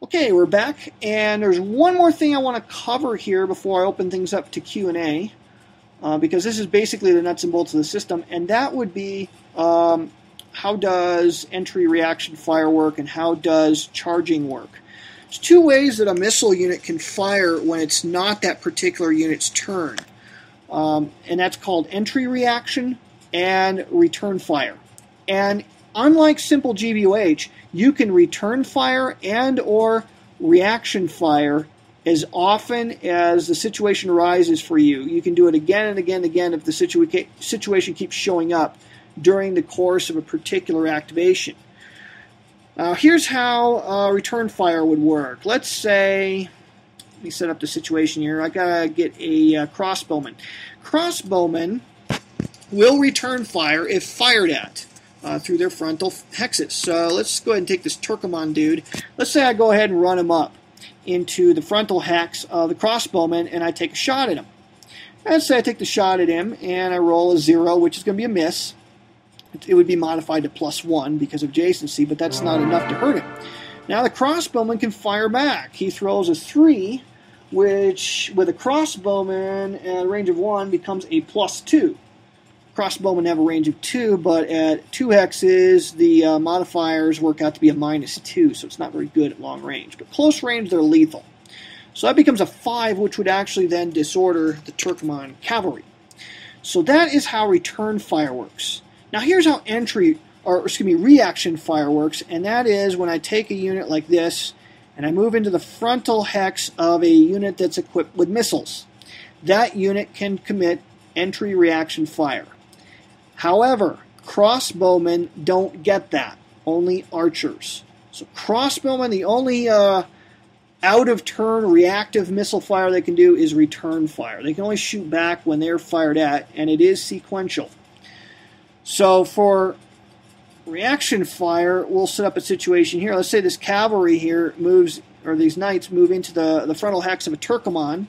Okay, we're back, and there's one more thing I want to cover here before I open things up to Q&A, because this is basically the nuts and bolts of the system, and that would be how does entry reaction fire work and how does charging work. There's two ways that a missile unit can fire when it's not that particular unit's turn, and that's called entry reaction and return fire. And unlike simple GBOH, you can return fire and or reaction fire as often as the situation arises for you. You can do it again and again and again if the situation keeps showing up during the course of a particular activation. Here's how return fire would work. Let's say, let me set up the situation here. I gotta get a crossbowman. Crossbowmen will return fire if fired at through their frontal hexes. So let's go ahead and take this Turkoman dude. Let's say I go ahead and run him up into the frontal hex of the crossbowman and I take a shot at him. Let's say I take the shot at him and I roll a 0, which is going to be a miss. It would be modified to +1 because of adjacency, but that's not enough to hurt him. Now the crossbowman can fire back. He throws a 3, which with a crossbowman at a range of 1 becomes a +2. Crossbowmen have a range of 2, but at 2 hexes, the modifiers work out to be a -2, so it's not very good at long range. But close range, they're lethal. So that becomes a 5, which would actually then disorder the Turkoman cavalry. So that is how return fire works. Now here's how reaction fire works, and that is when I take a unit like this, and I move into the frontal hex of a unit that's equipped with missiles. That unit can commit entry reaction fire. However, crossbowmen don't get that, only archers. So crossbowmen, the only out-of-turn reactive missile fire they can do is return fire. They can only shoot back when they're fired at, and it is sequential. So for reaction fire, we'll set up a situation here. Let's say this cavalry here moves, or these knights move into the frontal hex of a Turkoman.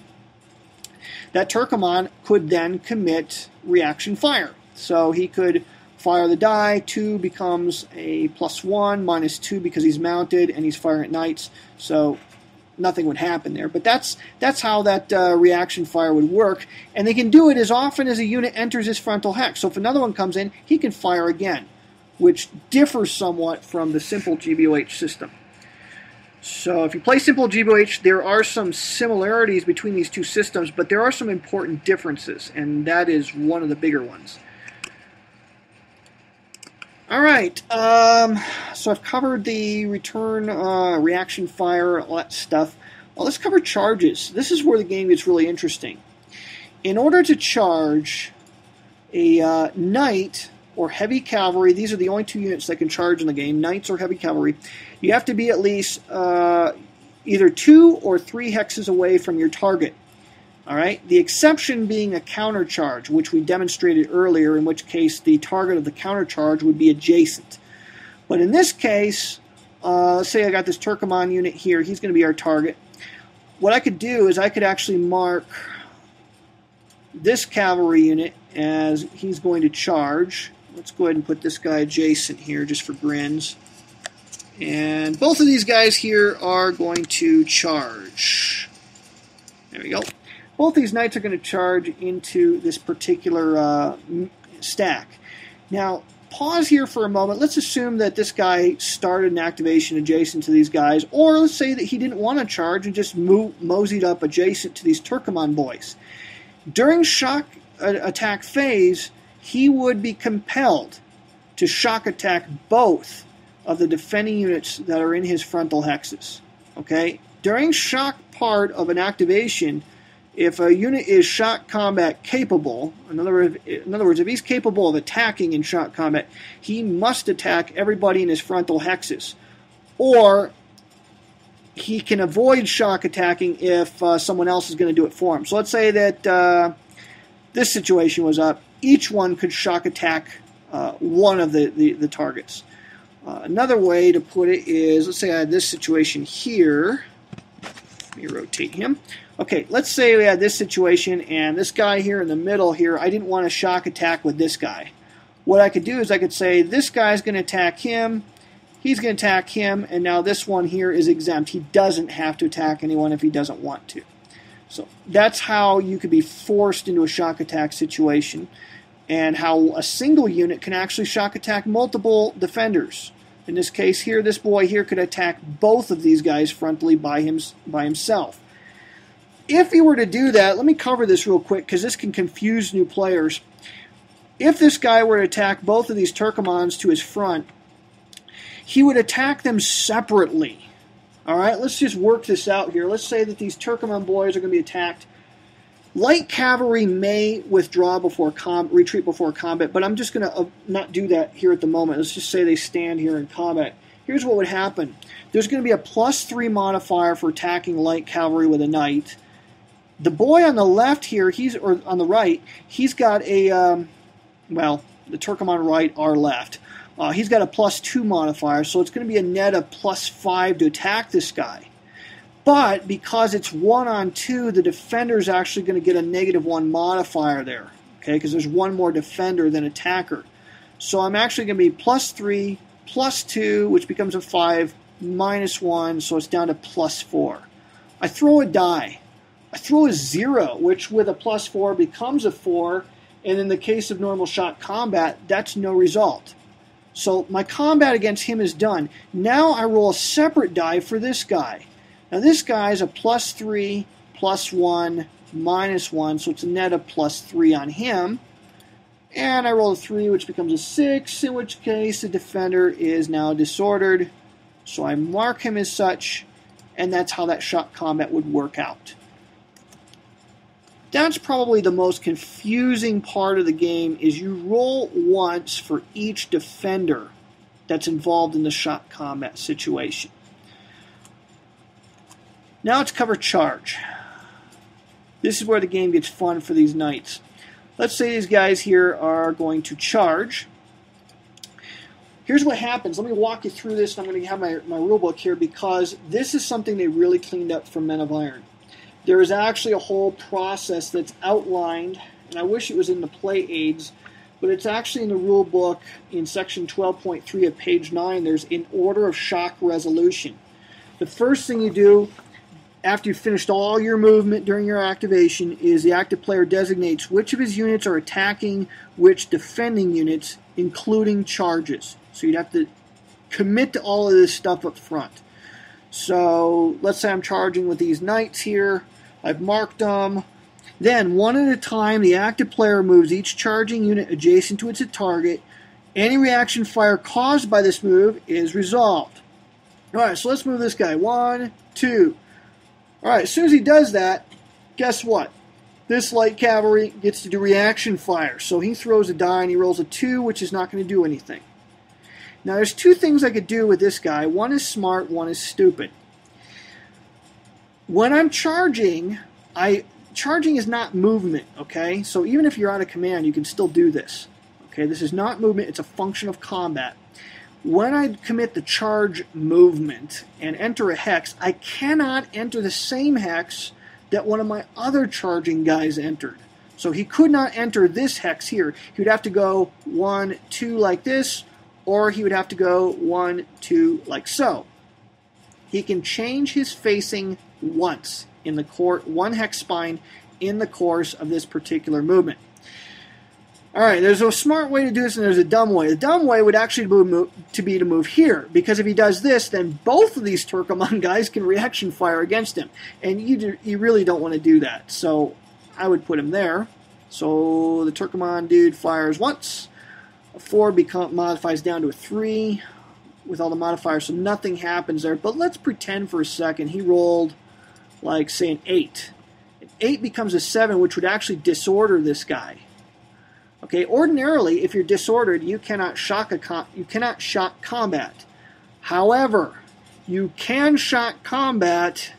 That Turkoman could then commit reaction fire. So he could fire the die, 2 becomes a +1, -2 because he's mounted and he's firing at knights, so nothing would happen there. But that's how that reaction fire would work, and they can do it as often as a unit enters his frontal hex. So if another one comes in, he can fire again, which differs somewhat from the simple GBOH system. So if you play simple GBOH, there are some similarities between these two systems, but there are some important differences, and that is one of the bigger ones. All right, so I've covered the return reaction fire, all that stuff. Well, let's cover charges. This is where the game gets really interesting. In order to charge a knight or heavy cavalry, these are the only two units that can charge in the game, knights or heavy cavalry, you have to be at least either 2 or 3 hexes away from your target. All right. The exception being a countercharge, which we demonstrated earlier, in which case the target of the countercharge would be adjacent. But in this case, let's say I got this Turkoman unit here. He's going to be our target. What I could do is I could actually mark this cavalry unit as he's going to charge. Let's go ahead and put this guy adjacent here just for grins. And both of these guys here are going to charge. There we go. Both these knights are going to charge into this particular stack. Now, pause here for a moment. Let's assume that this guy started an activation adjacent to these guys, or let's say that he didn't want to charge and just moseyed up adjacent to these Turkoman boys. During shock attack phase, he would be compelled to shock attack both of the defending units that are in his frontal hexes. Okay? During shock part of an activation, if a unit is shock combat capable, in other words, if he's capable of attacking in shock combat, he must attack everybody in his frontal hexes. Or he can avoid shock attacking if someone else is going to do it for him. So let's say that this situation was up. Each one could shock attack one of the targets. Another way to put it is, let's say I had this situation here. Let me rotate him. Okay, let's say we had this situation, and this guy here in the middle here, I didn't want to shock attack with this guy. What I could do is I could say this guy's going to attack him, he's going to attack him, and now this one here is exempt. He doesn't have to attack anyone if he doesn't want to. So that's how you could be forced into a shock attack situation, and how a single unit can actually shock attack multiple defenders. In this case here, this boy here could attack both of these guys frontally by himself. If he were to do that, let me cover this real quick because this can confuse new players. If this guy were to attack both of these Turkomans to his front, he would attack them separately. All right, let's just work this out here. Let's say that these Turkoman boys are going to be attacked. Light cavalry may withdraw before retreat before combat, but I'm just going to not do that here at the moment. Let's just say they stand here in combat. Here's what would happen. There's going to be a +3 modifier for attacking light cavalry with a knight. The boy on the left here, or on the right, he's got a, well, the Turkoman right, our left. He's got a +2 modifier, so it's going to be a net of +5 to attack this guy. But because it's 1-on-2, the defender is actually going to get a -1 modifier there, okay? Because there's one more defender than attacker. So I'm actually going to be +3, +2, which becomes a 5, -1, so it's down to +4. I throw a die. I throw a 0, which with a +4 becomes a 4, and in the case of normal shock combat, that's no result. So my combat against him is done. Now I roll a separate die for this guy. Now this guy is a +3, +1, -1, so it's a net of +3 on him. And I roll a 3, which becomes a 6, in which case the defender is now disordered. So I mark him as such, and that's how that shock combat would work out. That's probably the most confusing part of the game, is you roll once for each defender that's involved in the shock combat situation. Now let's cover charge. This is where the game gets fun for these knights. Let's say these guys here are going to charge. Here's what happens. Let me walk you through this. I'm going to have my rule book here because this is something they really cleaned up from Men of Iron. There is actually a whole process that's outlined, and I wish it was in the play aids, but it's actually in the rule book in section 12.3 of page 9. There's an order of shock resolution. The first thing you do after you've finished all your movement during your activation is the active player designates which of his units are attacking which defending units, including charges. So you'd have to commit to all of this stuff up front. So let's say I'm charging with these knights here. I've marked them. Then, one at a time, the active player moves each charging unit adjacent to its target. Any reaction fire caused by this move is resolved. Alright, so let's move this guy. 1, 2. Alright, as soon as he does that, guess what? This light cavalry gets to do reaction fire. So he throws a die and he rolls a 2, which is not going to do anything. Now, there's two things I could do with this guy. One is smart, one is stupid. When I'm charging, charging is not movement, okay? So even if you're out of command, you can still do this. Okay, this is not movement, it's a function of combat. When I commit the charge movement and enter a hex, I cannot enter the same hex that one of my other charging guys entered. So he could not enter this hex here. He would have to go 1, 2 like this, or he would have to go 1, 2 like so. He can change his facing once in the one hex spine in the course of this particular movement. Alright, there's a smart way to do this and there's a dumb way. The dumb way would actually be to move here, because if he does this, then both of these Turkoman guys can reaction fire against him. And you really don't want to do that. So I would put him there. So the Turkoman dude fires once. A 4 modifies down to a 3 with all the modifiers, so nothing happens there. But let's pretend for a second he rolled, like, say, an 8. An 8 becomes a 7, which would actually disorder this guy. Okay, ordinarily, if you're disordered, you cannot shock combat. However, you can shock combat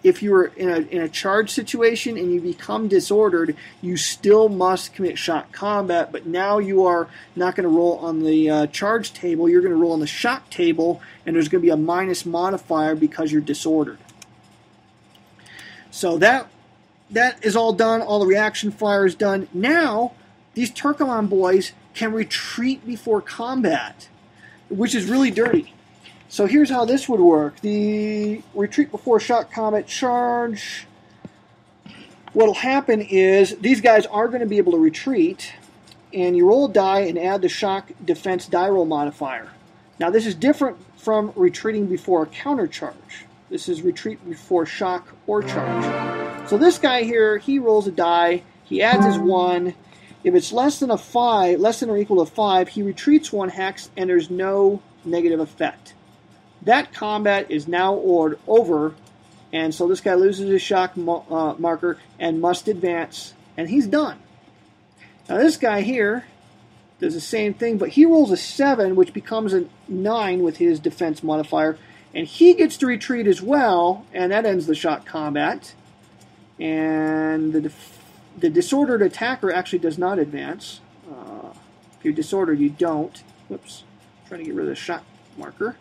if you were in a charge situation and you become disordered. You still must commit shock combat, but now you are not going to roll on the charge table. You're going to roll on the shock table, and there's going to be a minus modifier because you're disordered. So that is all done. All the reaction fire is done. Now, these Turkoman boys can retreat before combat. which is really dirty. So here's how this would work. The retreat before shock combat charge. What'll happen is these guys are going to be able to retreat, and you roll a die and add the shock defense die roll modifier. Now this is different from retreating before a counter charge. This is retreat before shock or charge. So this guy here, he rolls a die, he adds his 1. If it's less than or equal to 5, he retreats 1 hex and there's no negative effect. That combat is now over, and so this guy loses his shock marker and must advance, and he's done. Now this guy here does the same thing, but he rolls a 7, which becomes a 9 with his defense modifier, and he gets to retreat as well, and that ends the shock combat. And the disordered attacker actually does not advance. If you're disordered, you don't. Whoops, trying to get rid of the shock marker.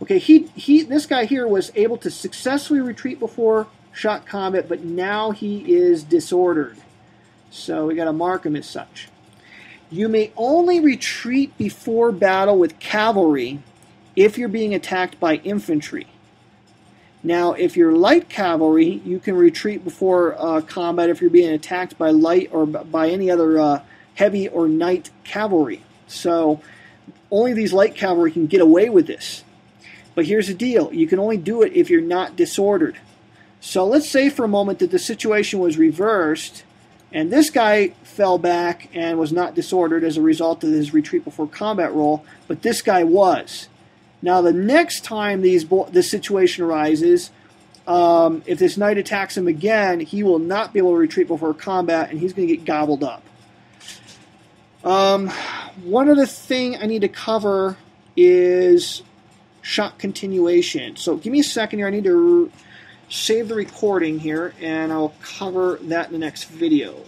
Okay, this guy here was able to successfully retreat before shock combat, but now he is disordered. So we got to mark him as such. You may only retreat before battle with cavalry if you're being attacked by infantry. Now, if you're light cavalry, you can retreat before combat if you're being attacked by light or by any other heavy or night cavalry. So only these light cavalry can get away with this. But here's the deal. You can only do it if you're not disordered. So let's say for a moment that the situation was reversed, and this guy fell back and was not disordered as a result of his retreat before combat roll, but this guy was. Now the next time this situation arises, if this knight attacks him again, he will not be able to retreat before combat, and he's going to get gobbled up. One other thing I need to cover is shock continuation. So give me a second here. I need to save the recording here, and I'll cover that in the next video.